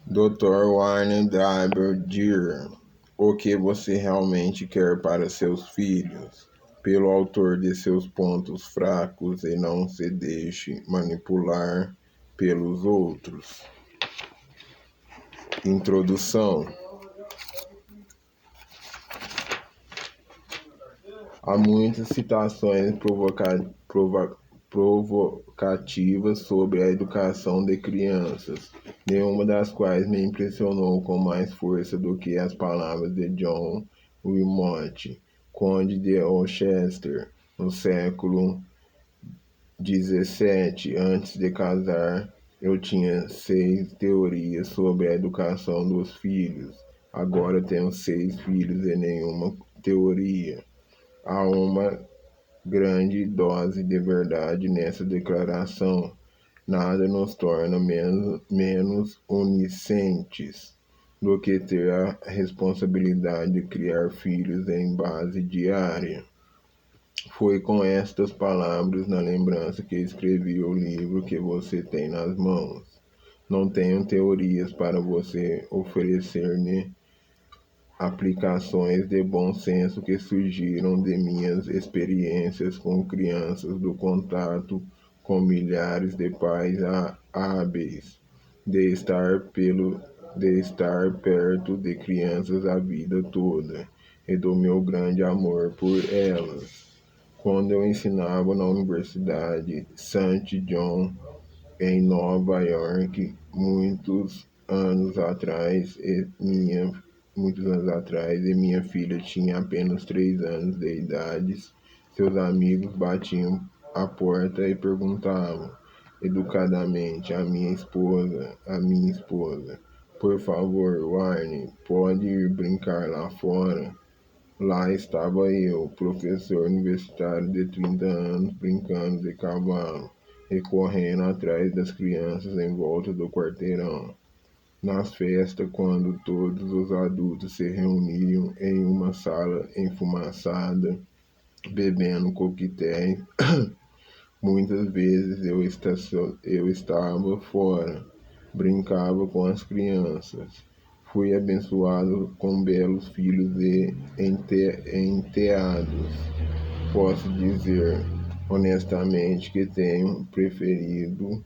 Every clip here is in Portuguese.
Dr. Wayne Dyer Deere, O que você realmente quer para seus filhos? Pelo autor de seus pontos fracos e não se deixe manipular pelos outros. Introdução. Há muitas citações provocativas sobre a educação de crianças, nenhuma das quais me impressionou com mais força do que as palavras de John Wilmot, conde de Worcester, no século XVII. Antes de casar, eu tinha 6 teorias sobre a educação dos filhos. Agora tenho 6 filhos e nenhuma teoria. Há uma grande dose de verdade nessa declaração. Nada nos torna menos oniscientes do que ter a responsabilidade de criar filhos em base diária. Foi com estas palavras na lembrança que escrevi o livro que você tem nas mãos. Não tenho teorias para você oferecer-me aplicações de bom senso que surgiram de minhas experiências com crianças, do contato com milhares de pais hábeis, de estar perto de crianças a vida toda e do meu grande amor por elas. Quando eu ensinava na Universidade St. John em Nova York, muitos anos atrás, e minha filha tinha apenas 3 anos de idade, seus amigos batiam a porta e perguntavam educadamente à minha esposa, por favor, Warne, pode ir brincar lá fora? Lá estava eu, professor universitário de 30 anos, brincando de cavalo e correndo atrás das crianças em volta do quarteirão. Nas festas, quando todos os adultos se reuniam em uma sala enfumaçada, bebendo coquetéis, muitas vezes eu estava fora, brincava com as crianças. Fui abençoado com belos filhos e enteados. Posso dizer honestamente que tenho preferido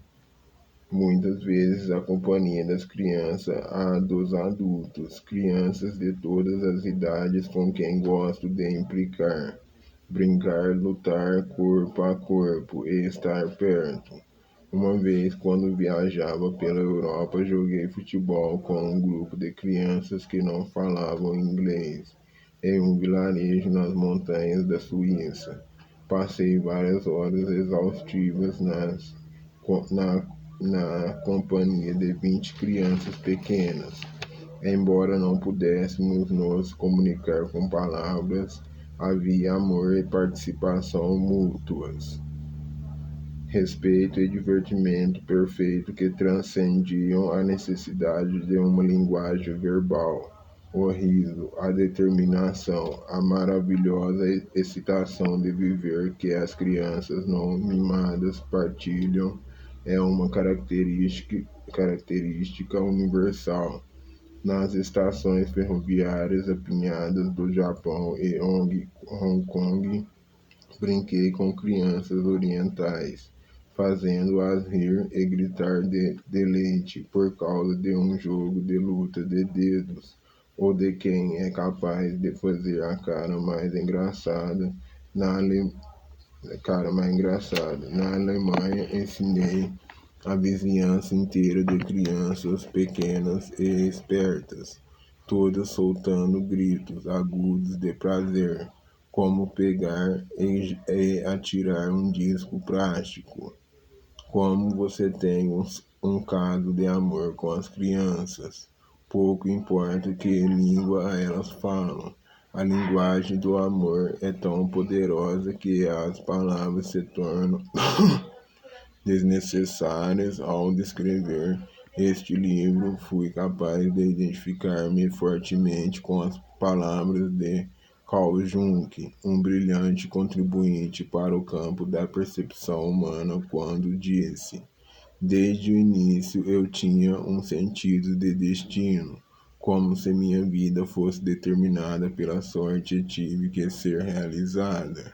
muitas vezes a companhia das crianças à dos adultos, crianças de todas as idades com quem gosto de implicar, brincar, lutar corpo a corpo e estar perto. Uma vez, quando viajava pela Europa, joguei futebol com um grupo de crianças que não falavam inglês, em um vilarejo nas montanhas da Suíça. Passei várias horas exaustivas na companhia de 20 crianças pequenas. Embora não pudéssemos nos comunicar com palavras, havia amor e participação mútuas, respeito e divertimento perfeito que transcendiam a necessidade de uma linguagem verbal. O riso, a determinação, a maravilhosa excitação de viver que as crianças não mimadas partilham é uma característica universal. Nas estações ferroviárias apinhadas do Japão e Hong Kong, brinquei com crianças orientais, fazendo-as rir e gritar de deleite por causa de um jogo de luta de dedos, ou de quem é capaz de fazer a cara mais engraçada na Alemanha. Ensinei a vizinhança inteira de crianças pequenas e espertas, todas soltando gritos agudos de prazer, como pegar e atirar um disco plástico. Como você tem um caso de amor com as crianças, pouco importa que língua elas falam. A linguagem do amor é tão poderosa que as palavras se tornam desnecessárias ao descrever este livro. Fui capaz de identificar-me fortemente com as palavras de Carl Jung, um brilhante contribuinte para o campo da percepção humana, quando disse: Desde o início eu tinha um sentido de destino, como se minha vida fosse determinada pela sorte e tive que ser realizada.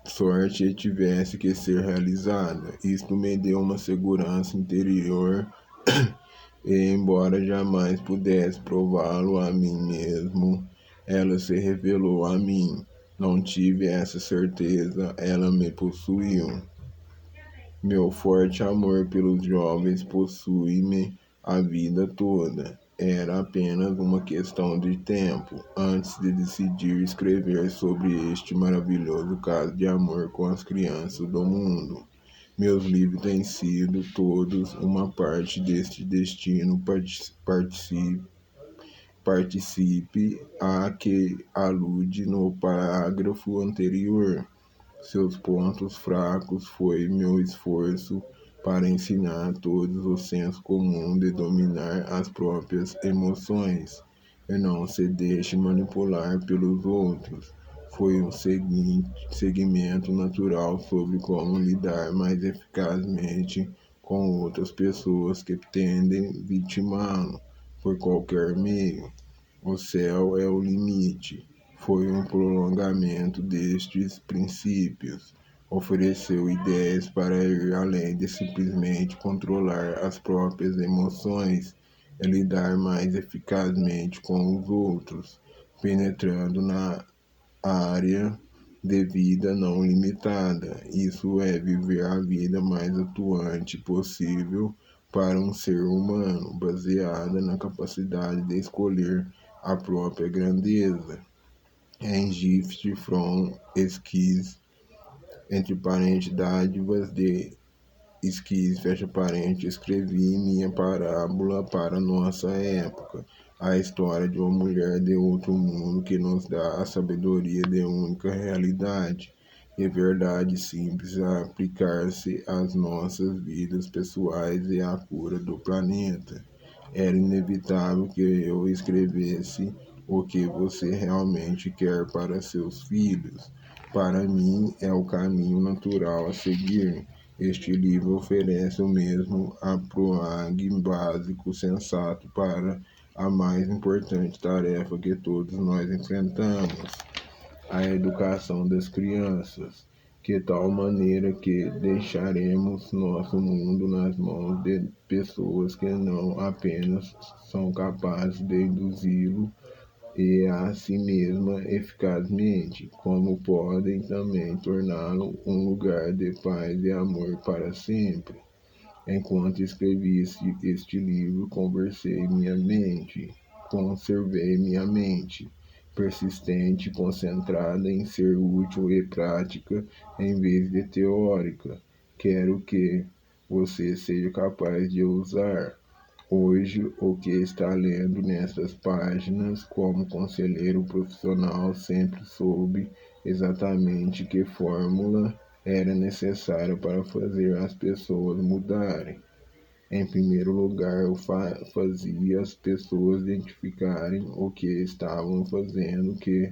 Sorte e tivesse que ser realizada. Isto me deu uma segurança interior e, embora jamais pudesse prová-lo a mim mesmo, ela se revelou a mim. Não tive essa certeza, ela me possuiu. Meu forte amor pelos jovens possui-me a vida toda. Era apenas uma questão de tempo antes de decidir escrever sobre este maravilhoso caso de amor com as crianças do mundo. Meus livros têm sido todos uma parte deste destino. Participe a que alude no parágrafo anterior. Seus pontos fracos foi meu esforço para ensinar a todos o senso comum de dominar as próprias emoções e não se deixe manipular pelos outros. Foi um segmento natural sobre como lidar mais eficazmente com outras pessoas que tendem a vitimá-lo por qualquer meio. O céu é o limite. Foi um prolongamento destes princípios. Ofereceu ideias para ir além de simplesmente controlar as próprias emoções e lidar mais eficazmente com os outros, penetrando na área de vida não limitada. Isso é viver a vida mais atuante possível para um ser humano, baseada na capacidade de escolher a própria grandeza. Em Gift from Esquis, entre parênteses, dádivas de Esquis, fecha parênteses, escrevi minha parábola para nossa época, a história de uma mulher de outro mundo que nos dá a sabedoria de única realidade e verdade simples a aplicar-se às nossas vidas pessoais e à cura do planeta. Era inevitável que eu escrevesse o que você realmente quer para seus filhos. Para mim, é o caminho natural a seguir. Este livro oferece o mesmo aproag básico sensato para a mais importante tarefa que todos nós enfrentamos, a educação das crianças, de tal maneira que deixaremos nosso mundo nas mãos de pessoas que não apenas são capazes de induzi-lo e a si mesma eficazmente, como podem também torná-lo um lugar de paz e amor para sempre. Enquanto escrevi este livro, conservei minha mente, persistente, concentrada em ser útil e prática em vez de teórica. Quero que você seja capaz de usar hoje o que está lendo nestas páginas. Como conselheiro profissional, sempre soube exatamente que fórmula era necessária para fazer as pessoas mudarem. Em primeiro lugar, eu fazia as pessoas identificarem o que estavam fazendo, que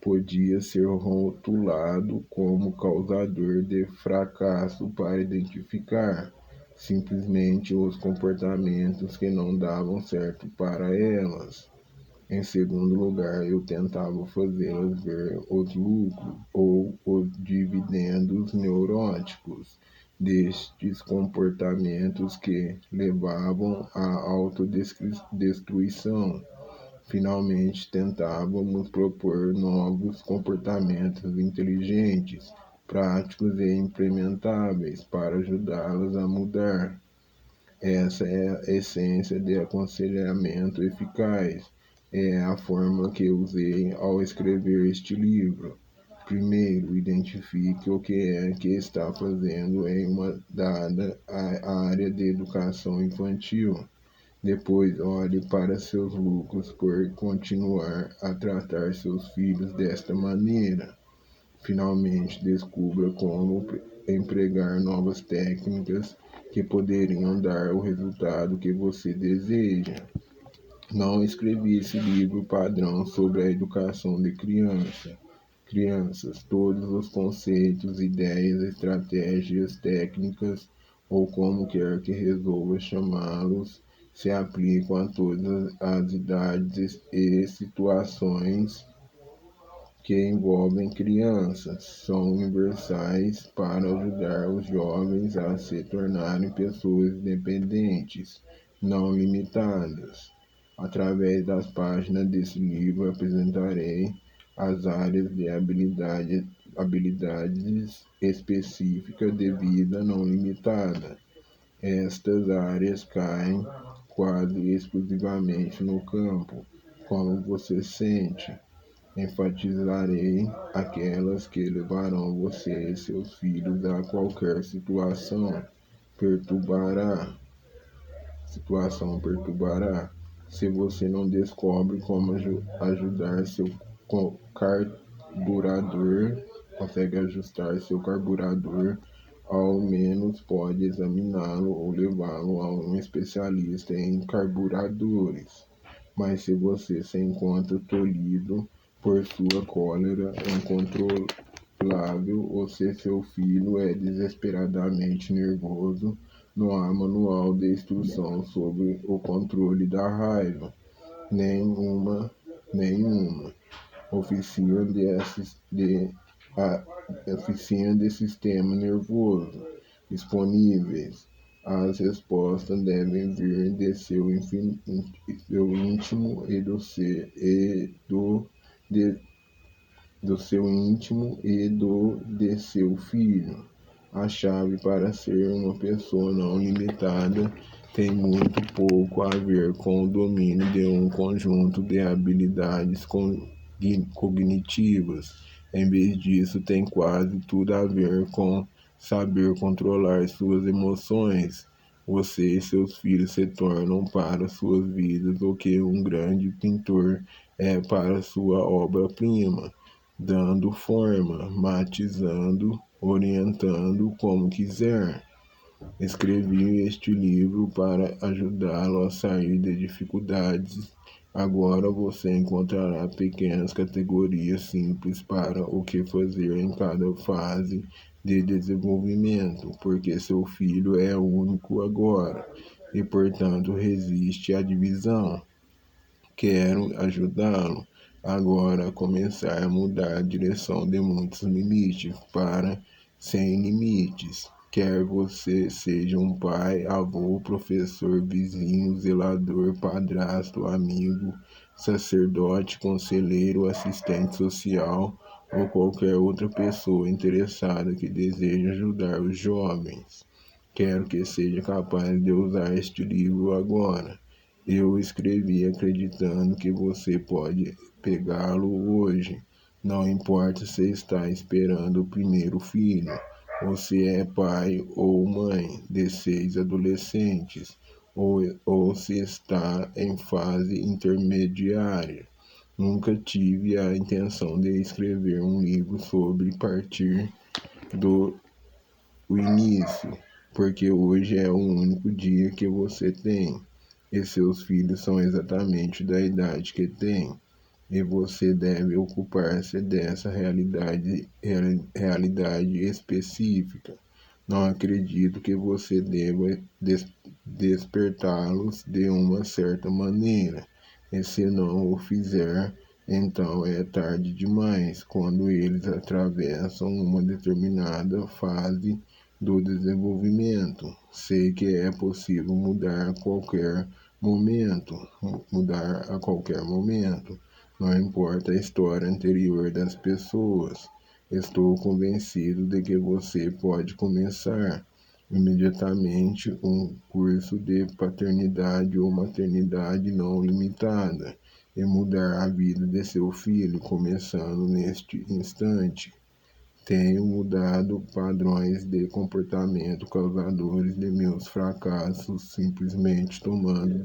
podia ser rotulado como causador de fracasso para identificar simplesmente os comportamentos que não davam certo para elas. Em segundo lugar, eu tentava fazê-las ver os lucros ou os dividendos neuróticos destes comportamentos que levavam à autodestruição. Finalmente, tentávamos propor novos comportamentos inteligentes, práticos e implementáveis para ajudá-las a mudar. Essa é a essência de aconselhamento eficaz. É a fórmula que usei ao escrever este livro. Primeiro, identifique o que é que está fazendo em uma dada área de educação infantil. Depois, olhe para seus lucros por continuar a tratar seus filhos desta maneira. Finalmente, descubra como empregar novas técnicas que poderiam dar o resultado que você deseja. Não escrevi esse livro padrão sobre a educação de criança. Crianças, todos os conceitos, ideias, estratégias, técnicas ou como quer que resolva chamá-los, se aplicam a todas as idades e situações que envolvem crianças. São universais para ajudar os jovens a se tornarem pessoas independentes, não limitadas. Através das páginas desse livro apresentarei as áreas de habilidades específicas de vida não limitada. Estas áreas caem quase exclusivamente no campo como você sente. Enfatizarei aquelas que levarão você e seus filhos a qualquer perturbará, situação perturbará. Se você não descobre como ajudar seu carburador, consegue ajustar seu carburador, ao menos pode examiná-lo ou levá-lo a um especialista em carburadores. Mas se você se encontra tolhido por sua cólera incontrolável ou se seu filho é desesperadamente nervoso, não há manual de instrução sobre o controle da raiva. Nenhuma oficina de sistema nervoso disponíveis. As respostas devem vir de seu íntimo e do seu íntimo e do de seu filho. A chave para ser uma pessoa não limitada tem muito pouco a ver com o domínio de um conjunto de habilidades cognitivas. Em vez disso, tem quase tudo a ver com saber controlar suas emoções. Você e seus filhos se tornam para suas vidas o que um grande pintor é para sua obra-prima, dando forma, matizando, orientando como quiser. Escrevi este livro para ajudá-lo a sair de dificuldades. Agora você encontrará pequenas categorias simples para o que fazer em cada fase de desenvolvimento, porque seu filho é único agora e, portanto, resiste à divisão. Quero ajudá-lo agora a começar a mudar a direção de muitos limites para sem limites. Quer você seja um pai, avô, professor, vizinho, zelador, padrasto, amigo, sacerdote, conselheiro, assistente social ou qualquer outra pessoa interessada que deseja ajudar os jovens. Quero que seja capaz de usar este livro agora. Eu escrevi acreditando que você pode pegá-lo hoje. Não importa se está esperando o primeiro filho, ou se é pai ou mãe de 6 adolescentes, ou se está em fase intermediária. Nunca tive a intenção de escrever um livro sobre partir do início, porque hoje é o único dia que você tem, e seus filhos são exatamente da idade que tem, e você deve ocupar-se dessa realidade específica. Não acredito que você deva despertá-los de uma certa maneira, e se não o fizer, então é tarde demais, quando eles atravessam uma determinada fase do desenvolvimento. Sei que é possível mudar a qualquer momento, não importa a história anterior das pessoas. Estou convencido de que você pode começar imediatamente um curso de paternidade ou maternidade não limitada e mudar a vida de seu filho, começando neste instante. Tenho mudado padrões de comportamento causadores de meus fracassos, simplesmente tomando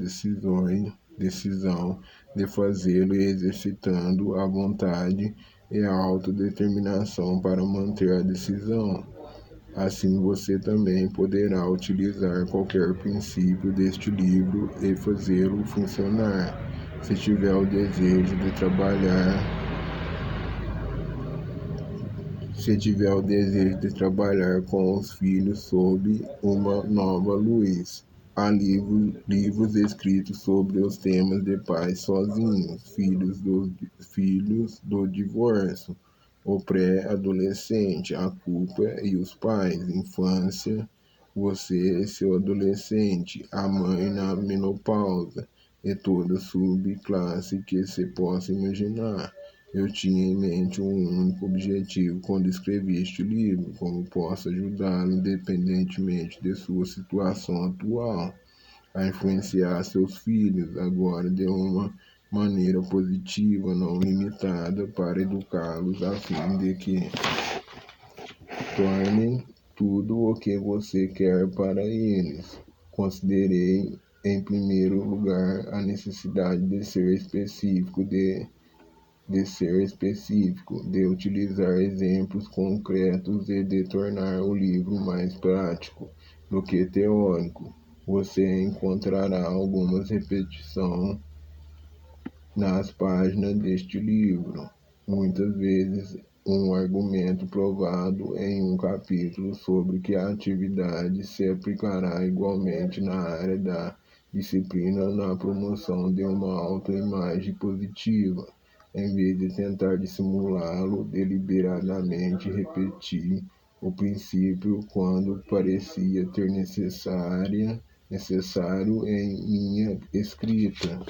decisão de fazê-lo e exercitando a vontade e a autodeterminação para manter a decisão. Assim você também poderá utilizar qualquer princípio deste livro e fazê-lo funcionar. Se tiver o desejo de trabalhar Se tiver o desejo de trabalhar com os filhos sob uma nova luz, há livros escritos sobre os temas de pais sozinhos, filhos do divórcio, o pré-adolescente, a culpa e os pais, infância, você e seu adolescente, a mãe na menopausa, e toda subclasse que se possa imaginar. Eu tinha em mente um único objetivo quando escrevi este livro: como posso ajudá-lo, independentemente de sua situação atual, a influenciar seus filhos, agora de uma maneira positiva, não limitada, para educá-los a fim de que tornem tudo o que você quer para eles. Considerei, em primeiro lugar, a necessidade de ser específico, de utilizar exemplos concretos e de tornar o livro mais prático do que teórico. Você encontrará algumas repetições nas páginas deste livro, muitas vezes um argumento provado em um capítulo sobre que a atividade se aplicará igualmente na área da disciplina na promoção de uma autoimagem positiva. Em vez de tentar dissimulá-lo, deliberadamente repeti o princípio quando parecia ter necessário em minha escrita,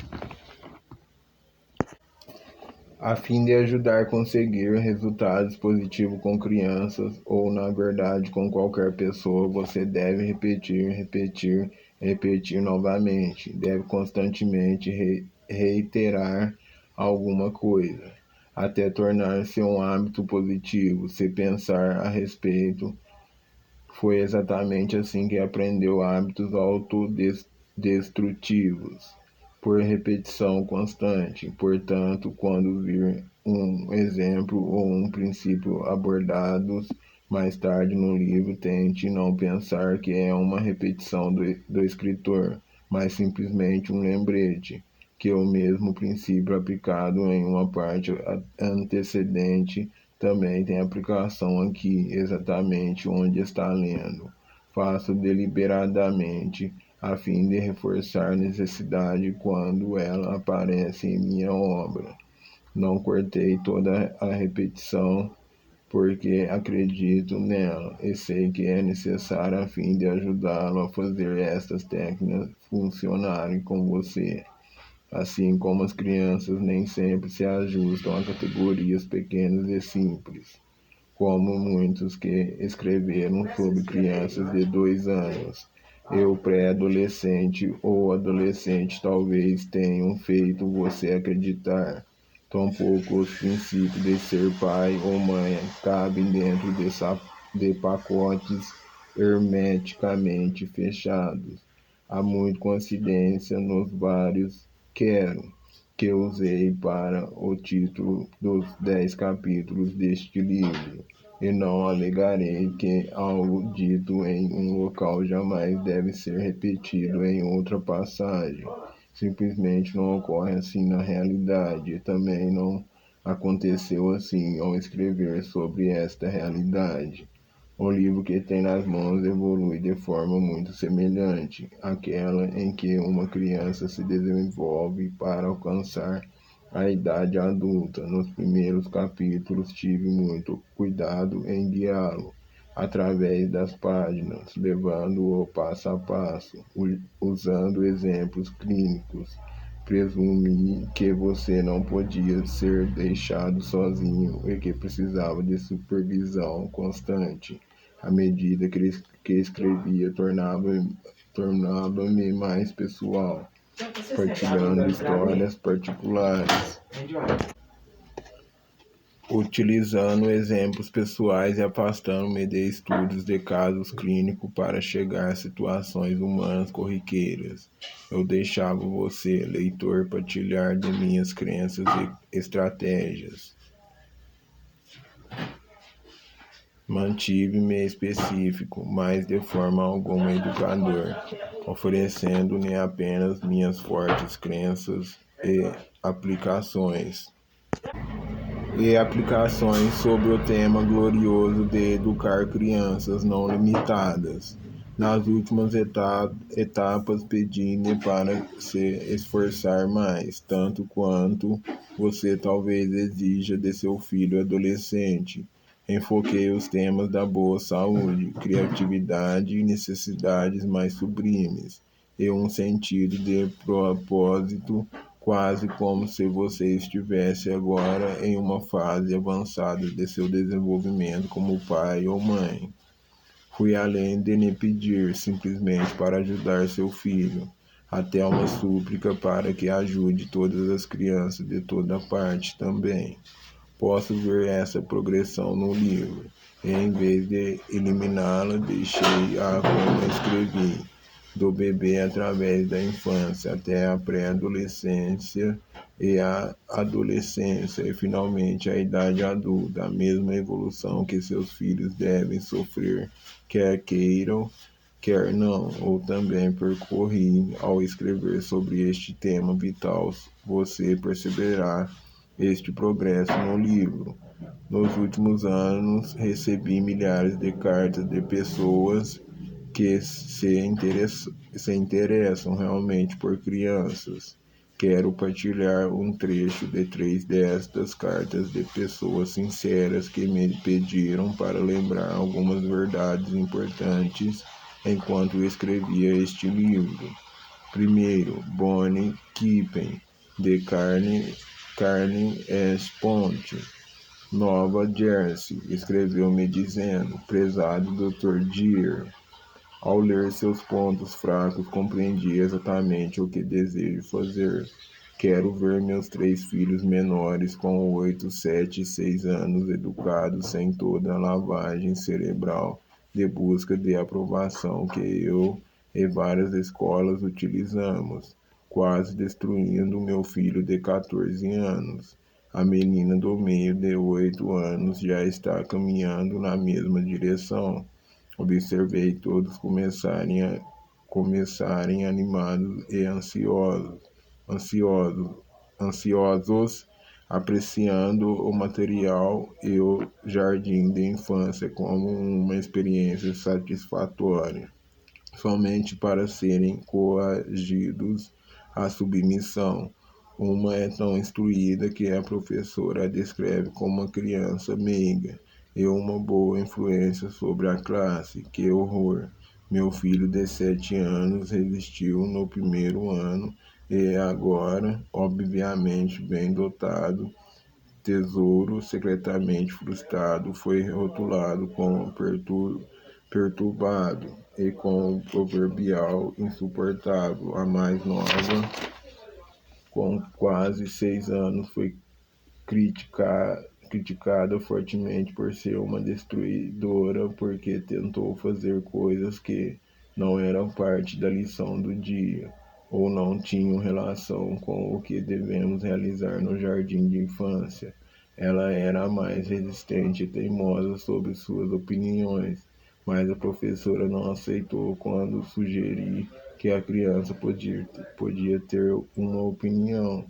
a fim de ajudar a conseguir resultados positivos com crianças ou, na verdade, com qualquer pessoa. Você deve repetir novamente. Deve constantemente reiterar alguma coisa, até tornar-se um hábito positivo. Se pensar a respeito, foi exatamente assim que aprendeu hábitos autodestrutivos, por repetição constante. Portanto, quando vir um exemplo ou um princípio abordados mais tarde no livro, tente não pensar que é uma repetição do escritor, mas simplesmente um lembrete, que o mesmo princípio aplicado em uma parte antecedente também tem aplicação aqui, exatamente onde está lendo. Faço deliberadamente, a fim de reforçar a necessidade quando ela aparece em minha obra. Não cortei toda a repetição, porque acredito nela e sei que é necessária a fim de ajudá-lo a fazer estas técnicas funcionarem com você. Assim como as crianças nem sempre se ajustam a categorias pequenas e simples, como muitos que escreveram sobre crianças de 2 anos. Eu, pré-adolescente ou adolescente, talvez tenham feito você acreditar. Tampouco os princípios de ser pai ou mãe cabem dentro de pacotes hermeticamente fechados. Há muita coincidência nos vários quero que usei para o título dos 10 capítulos deste livro, e não alegarei que algo dito em um local jamais deve ser repetido em outra passagem. Simplesmente não ocorre assim na realidade, e também não aconteceu assim ao escrever sobre esta realidade. O livro que tem nas mãos evolui de forma muito semelhante àquela em que uma criança se desenvolve para alcançar a idade adulta. Nos primeiros capítulos tive muito cuidado em guiá-lo através das páginas, levando-o passo a passo, usando exemplos clínicos. Presumi que você não podia ser deixado sozinho e que precisava de supervisão constante. À medida que escrevia, tornava-me mais pessoal, partilhando histórias particulares, utilizando exemplos pessoais e afastando-me de estudos de casos clínicos para chegar a situações humanas corriqueiras. Eu deixava você, leitor, partilhar de minhas crenças e estratégias. Mantive-me específico, mas de forma alguma educador, oferecendo-lhe apenas minhas fortes crenças e aplicações. e aplicações sobre o tema glorioso de educar crianças não limitadas. Nas últimas etapas, pedi-lhe para se esforçar mais, tanto quanto você talvez exija de seu filho adolescente. Enfoquei os temas da boa saúde, criatividade e necessidades mais sublimes, e um sentido de propósito, quase como se você estivesse agora em uma fase avançada de seu desenvolvimento como pai ou mãe. Fui além de lhe pedir simplesmente para ajudar seu filho, até uma súplica para que ajude todas as crianças de toda parte também. Posso ver essa progressão no livro, e em vez de eliminá-la, deixei-a como escrevi, do bebê através da infância até a pré-adolescência e a adolescência e finalmente a idade adulta, a mesma evolução que seus filhos devem sofrer, quer queiram, quer não, ou também percorri ao escrever sobre este tema vital. Você perceberá este progresso no livro. Nos últimos anos, recebi milhares de cartas de pessoas que se interessam realmente por crianças. Quero partilhar um trecho de 3 destas cartas de pessoas sinceras que me pediram para lembrar algumas verdades importantes enquanto escrevia este livro. Primeiro, Bonnie Kippen, de Carne S. Ponte, Nova Jersey, escreveu-me dizendo: prezado Dr. Deere, ao ler seus pontos fracos, compreendi exatamente o que desejo fazer. Quero ver meus 3 filhos menores com 8, 7 e 6 anos educados sem toda a lavagem cerebral de busca de aprovação que eu e várias escolas utilizamos, quase destruindo meu filho de 14 anos. A menina do meio de 8 anos já está caminhando na mesma direção. Observei todos começarem animados e ansiosos, apreciando o material e o jardim de infância como uma experiência satisfatória, somente para serem coagidos à submissão. Uma é tão instruída que a professora a descreve como uma criança meiga e uma boa influência sobre a classe. Que horror! Meu filho de 7 anos resistiu no primeiro ano e agora, obviamente bem dotado, tesouro secretamente frustrado, foi rotulado como perturbado e com o proverbial insuportável. A mais nova, com quase 6 anos, foi criticada fortemente por ser uma destruidora porque tentou fazer coisas que não eram parte da lição do dia ou não tinham relação com o que devemos realizar no jardim de infância. Ela era a mais resistente e teimosa sobre suas opiniões, mas a professora não aceitou quando sugeri que a criança podia ter uma opinião.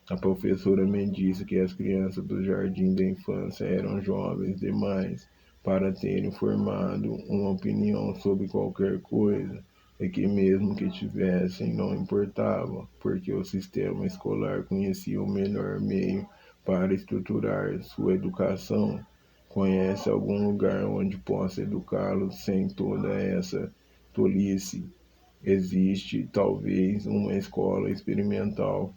A professora me disse que as crianças do jardim da infância eram jovens demais para terem formado uma opinião sobre qualquer coisa, e que mesmo que tivessem, não importava, porque o sistema escolar conhecia o melhor meio para estruturar sua educação. Conhece algum lugar onde possa educá-los sem toda essa tolice? Existe talvez uma escola experimental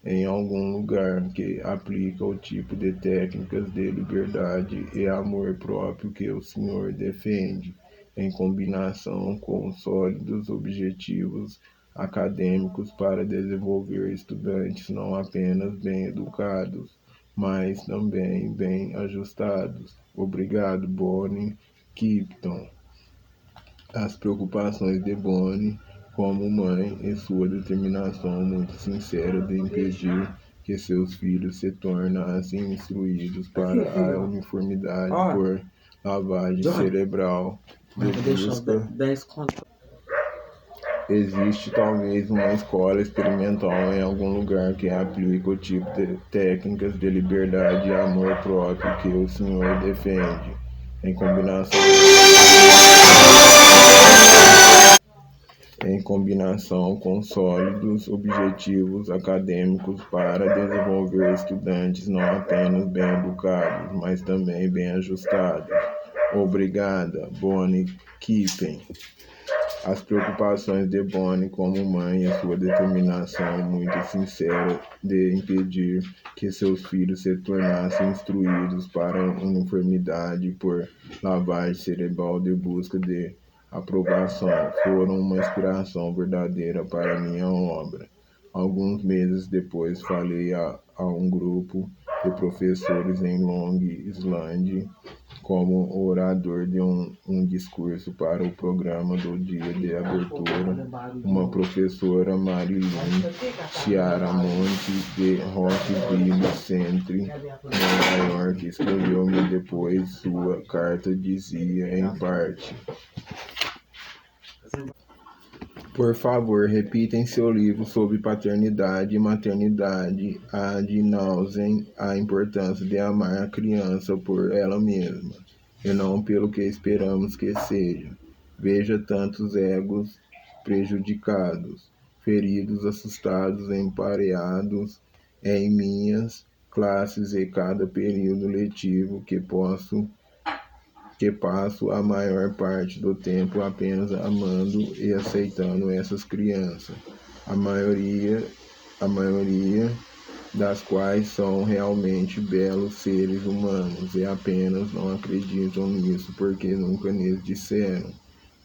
em algum lugar que aplica o tipo de técnicas de liberdade e amor próprio que o senhor defende, em combinação com sólidos objetivos acadêmicos para desenvolver estudantes não apenas bem educados, mas também bem ajustados. Obrigado, Bonnie Kipton. As preocupações de Bonnie como mãe e sua determinação muito sincera de impedir que seus filhos se tornassem instruídos para a uniformidade por lavagem cerebral de busca Existe talvez uma escola experimental em algum lugar que aplica o tipo de técnicas de liberdade e amor próprio que o senhor defende, em combinação com sólidos objetivos acadêmicos para desenvolver estudantes não apenas bem educados, mas também bem ajustados. Obrigada, Bonnie Kippen. As preocupações de Bonnie como mãe e a sua determinação muito sincera de impedir que seus filhos se tornassem instruídos para a uniformidade por lavagem cerebral de busca de aprovação foram uma inspiração verdadeira para minha obra. Alguns meses depois falei a um grupo de professores em Long Island como orador de um discurso para o programa do dia de abertura. Uma professora, Marilyn Chiaramonte, de Rockville Centre, Nova York, escreveu-me depois sua carta, dizia em parte: por favor, repita em seu livro sobre paternidade e maternidade ad nauseam a importância de amar a criança por ela mesma, e não pelo que esperamos que seja. Veja tantos egos prejudicados, feridos, assustados, empareados em minhas classes e cada período letivo que passo a maior parte do tempo apenas amando e aceitando essas crianças, a maioria das quais são realmente belos seres humanos e apenas não acreditam nisso porque nunca lhes disseram.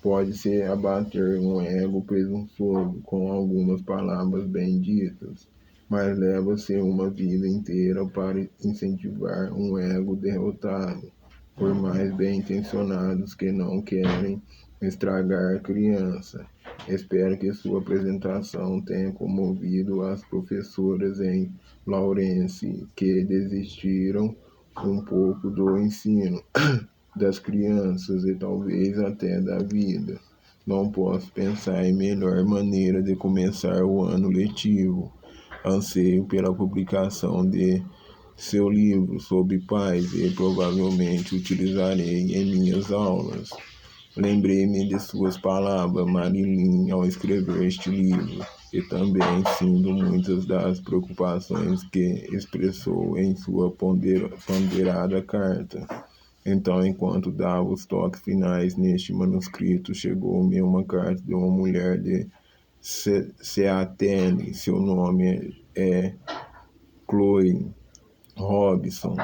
Pode-se abater um ego presunçoso com algumas palavras bem ditas, mas leva-se uma vida inteira para incentivar um ego derrotado, por mais bem intencionados que não querem estragar a criança. Espero que sua apresentação tenha comovido as professoras em Lawrence que desistiram um pouco do ensino das crianças e talvez até da vida. Não posso pensar em melhor maneira de começar o ano letivo. Anseio pela publicação de seu livro sobre pais e provavelmente utilizarei em minhas aulas. Lembrei-me de suas palavras, Marilyn, ao escrever este livro, e também sinto muitas das preocupações que expressou em sua ponderada carta. Então, enquanto dava os toques finais neste manuscrito, chegou-me uma carta de uma mulher de Seattle. Seu nome é Chloe Robson.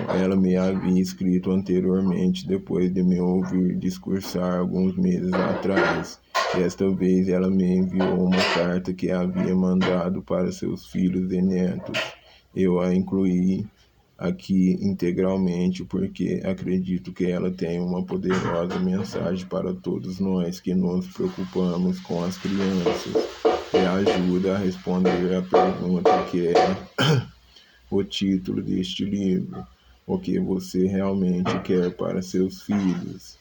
Ela me havia escrito anteriormente, depois de me ouvir discursar alguns meses atrás. Desta vez ela me enviou uma carta que havia mandado para seus filhos e netos. Eu a incluí aqui integralmente porque acredito que ela tem uma poderosa mensagem para todos nós que nos preocupamos com as crianças e ajuda a responder a pergunta que é o título deste livro: o que você realmente quer para seus filhos?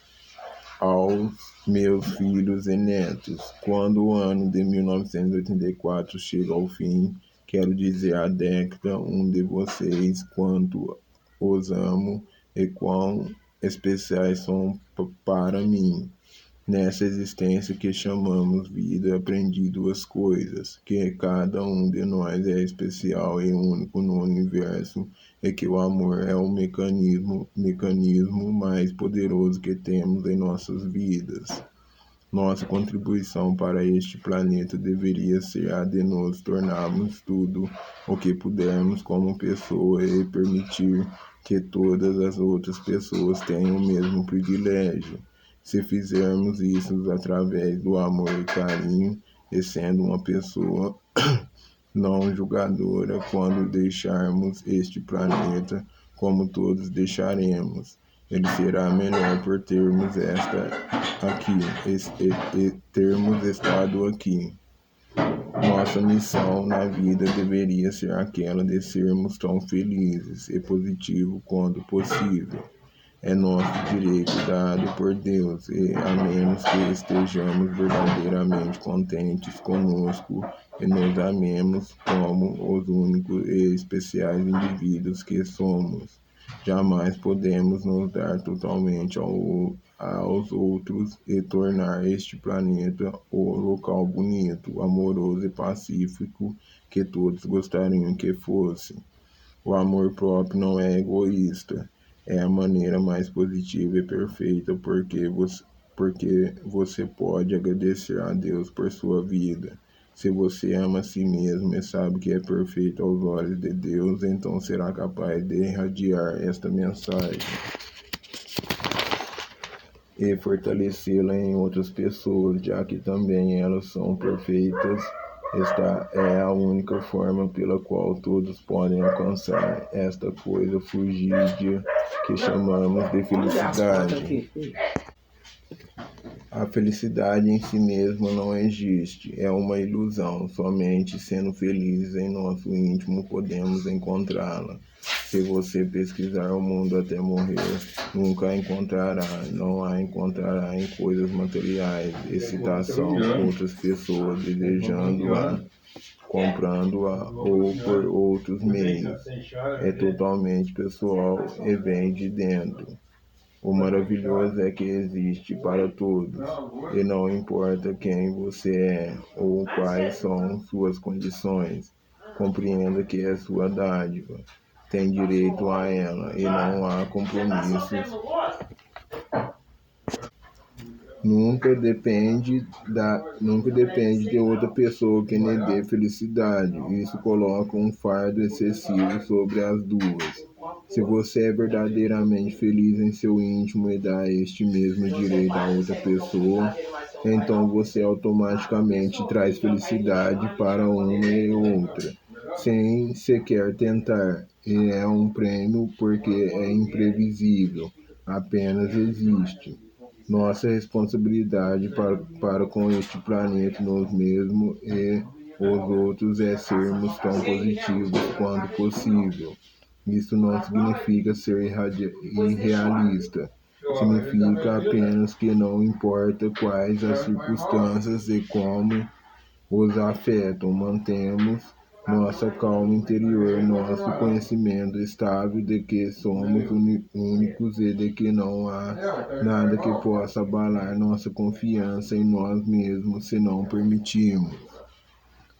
Aos meus filhos e netos, quando o ano de 1984 chega ao fim, quero dizer à década de vocês quanto os amo e quão especiais são para mim. Nessa existência que chamamos vida, aprendi duas coisas: que cada um de nós é especial e único no universo, e que o amor é o mecanismo mais poderoso que temos em nossas vidas. Nossa contribuição para este planeta deveria ser a de nos tornarmos tudo o que pudermos como pessoa e permitir que todas as outras pessoas tenham o mesmo privilégio. Se fizermos isso através do amor e carinho, e sendo uma pessoa não julgadora, quando deixarmos este planeta, como todos deixaremos, ele será melhor por termos termos estado aqui. Nossa missão na vida deveria ser aquela de sermos tão felizes e positivos quanto possível. é nosso direito dado por Deus, e a menos que estejamos verdadeiramente contentes conosco e nos amemos como os únicos e especiais indivíduos que somos, jamais podemos nos dar totalmente aos outros e tornar este planeta o local bonito, amoroso e pacífico que todos gostariam que fosse. O amor próprio não é egoísta, é a maneira mais positiva e perfeita porque você pode agradecer a Deus por sua vida. Se você ama a si mesmo e sabe que é perfeito aos olhos de Deus, então será capaz de irradiar esta mensagem e fortalecê-la em outras pessoas, já que também elas são perfeitas. Esta é a única forma pela qual todos podem alcançar esta coisa fugídia que chamamos de felicidade. A felicidade em si mesma não existe, é uma ilusão. Somente sendo felizes em nosso íntimo podemos encontrá-la. Se você pesquisar o mundo até morrer, nunca a encontrará. Não a encontrará em coisas materiais, excitação, outras pessoas desejando-a, comprando-a ou por outros meios. É totalmente pessoal e vem de dentro. O maravilhoso é que existe para todos, e não importa quem você é ou quais são suas condições, compreenda que é sua dádiva, tem direito a ela e não há compromissos. Nunca depende de outra pessoa que lhe dê felicidade. Isso coloca um fardo excessivo sobre as duas. Se você é verdadeiramente feliz em seu íntimo e dá este mesmo direito a outra pessoa, então você automaticamente traz felicidade para uma e outra, sem sequer tentar. E é um prêmio porque é imprevisível, apenas existe. Nossa responsabilidade para com este planeta, nós mesmos e os outros é sermos tão positivos quanto possível. Isso não significa ser irrealista. Significa apenas que não importa quais as circunstâncias e como os afetam, mantemos nossa calma interior, nosso conhecimento estável de que somos únicos e de que não há nada que possa abalar nossa confiança em nós mesmos se não permitirmos.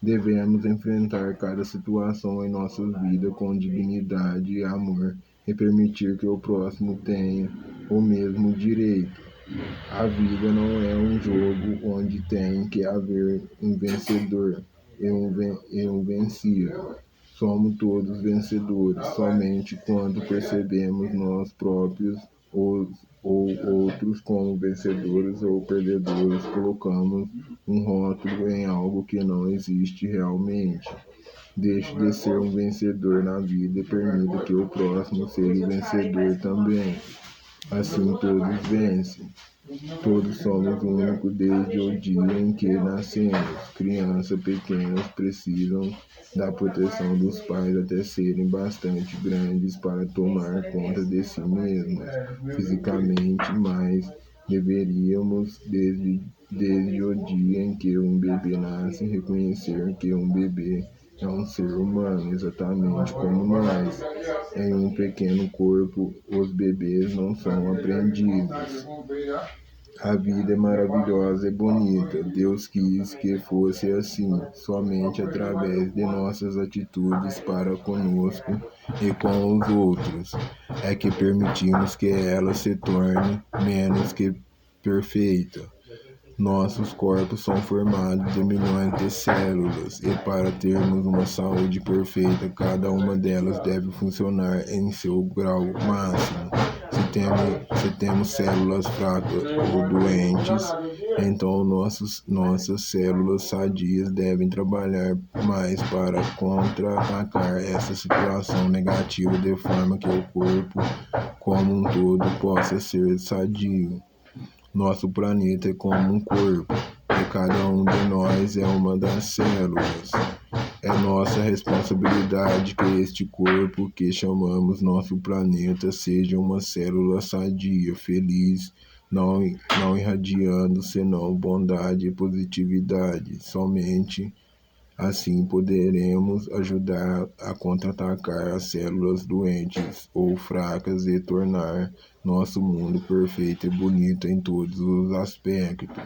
Devemos enfrentar cada situação em nossa vida com dignidade e amor e permitir que o próximo tenha o mesmo direito. A vida não é um jogo onde tem que haver um vencedor e um vencido. Somos todos vencedores somente quando percebemos nós próprios ou outros como vencedores ou perdedores, colocamos um rótulo em algo que não existe realmente. Deixe de ser um vencedor na vida e permita que o próximo seja vencedor também. Assim todos vencem. Todos somos únicos desde o dia em que nascemos. Crianças pequenas precisam da proteção dos pais até serem bastante grandes para tomar conta de si mesmas fisicamente, mas deveríamos, desde o dia em que um bebê nasce, reconhecer que um bebê é um ser humano, exatamente como nós. Em um pequeno corpo, os bebês não são aprendizes. A vida é maravilhosa e bonita. Deus quis que fosse assim, somente através de nossas atitudes para conosco e com os outros, é que permitimos que ela se torne menos que perfeita. Nossos corpos são formados de milhões de células e para termos uma saúde perfeita, cada uma delas deve funcionar em seu grau máximo. Se temos células fracas ou doentes, então nossas células sadias devem trabalhar mais para contra-atacar essa situação negativa de forma que o corpo como um todo possa ser sadio. Nosso planeta é como um corpo, e cada um de nós é uma das células. É nossa responsabilidade que este corpo que chamamos nosso planeta seja uma célula sadia, feliz, não irradiando senão bondade e positividade. Somente assim poderemos ajudar a contra-atacar as células doentes ou fracas e tornar nosso mundo perfeito e bonito em todos os aspectos.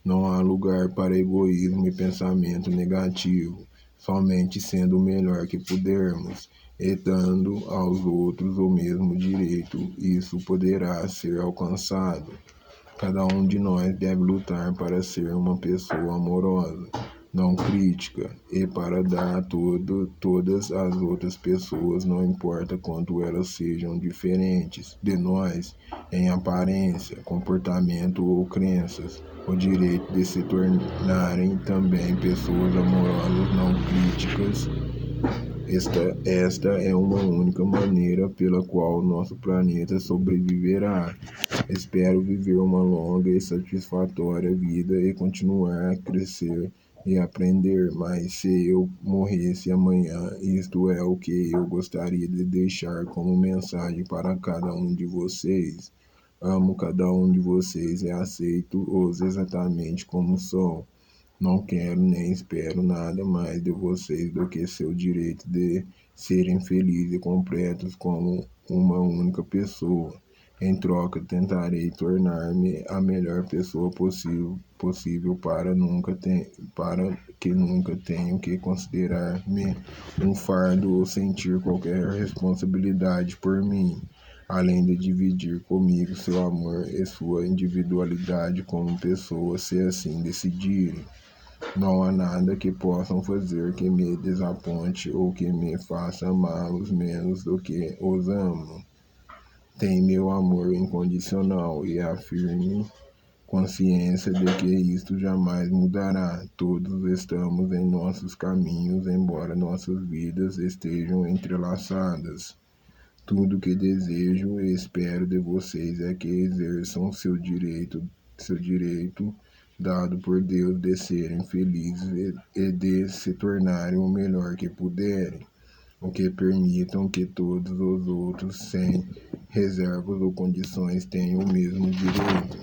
Não há lugar para egoísmo e pensamento negativo, somente sendo o melhor que pudermos e dando aos outros o mesmo direito, isso poderá ser alcançado. Cada um de nós deve lutar para ser uma pessoa amorosa, não crítica, e para dar a todas as outras pessoas, não importa quanto elas sejam diferentes de nós em aparência, comportamento ou crenças, o direito de se tornarem também pessoas amorosas, não críticas. Esta é uma única maneira pela qual nosso planeta sobreviverá. Espero viver uma longa e satisfatória vida e continuar a crescer e aprender, mas se eu morresse amanhã, isto é o que eu gostaria de deixar como mensagem para cada um de vocês. Amo cada um de vocês e aceito-os exatamente como são. Não quero nem espero nada mais de vocês do que seu direito de serem felizes e completos como uma única pessoa. Em troca, tentarei tornar-me a melhor pessoa possível para que nunca tenham que considerar-me um fardo ou sentir qualquer responsabilidade por mim, além de dividir comigo seu amor e sua individualidade como pessoa, se assim decidirem. Não há nada que possam fazer que me desaponte ou que me faça amá-los menos do que os amo. Tem meu amor incondicional e a firme consciência de que isto jamais mudará. Todos estamos em nossos caminhos, embora nossas vidas estejam entrelaçadas. Tudo que desejo e espero de vocês é que exerçam seu direito dado por Deus de serem felizes e de se tornarem o melhor que puderem, o que permitam que todos os outros, sem reservas ou condições, tenham o mesmo direito.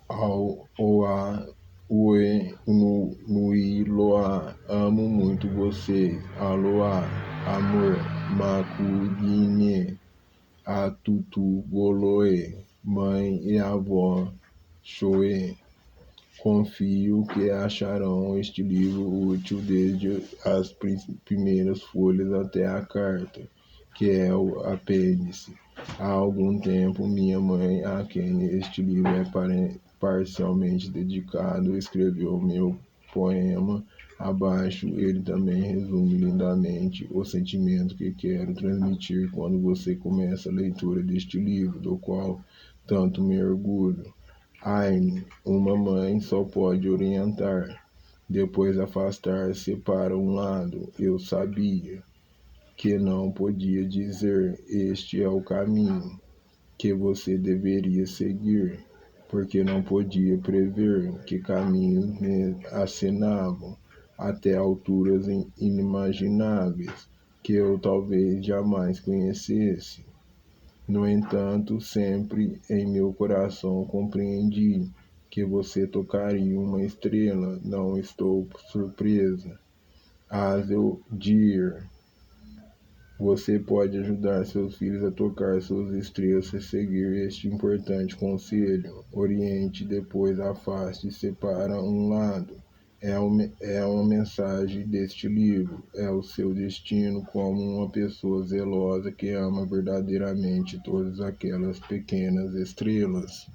Ao Oa Ue Nui Loa, amo muito vocês. Aloha, amor, Makugine, Atutu Goloe, mãe e avó, Shoe. Confio que acharão este livro útil desde as primeiras folhas até a carta, que é o apêndice. Há algum tempo, minha mãe, a quem este livro é parcialmente dedicado, escreveu meu poema abaixo. Ele também resume lindamente o sentimento que quero transmitir quando você começa a leitura deste livro, do qual tanto me orgulho. Aine, uma mãe só pode orientar, depois afastar-se para um lado. Eu sabia que não podia dizer: este é o caminho que você deveria seguir, porque não podia prever que caminhos me acenavam até alturas inimagináveis que eu talvez jamais conhecesse. No entanto, sempre em meu coração compreendi que você tocaria uma estrela. Não estou surpresa. Hazel Deer, você pode ajudar seus filhos a tocar suas estrelas se seguir este importante conselho. Oriente, depois afaste-se para um lado. É uma mensagem deste livro. É o seu destino como uma pessoa zelosa que ama verdadeiramente todas aquelas pequenas estrelas.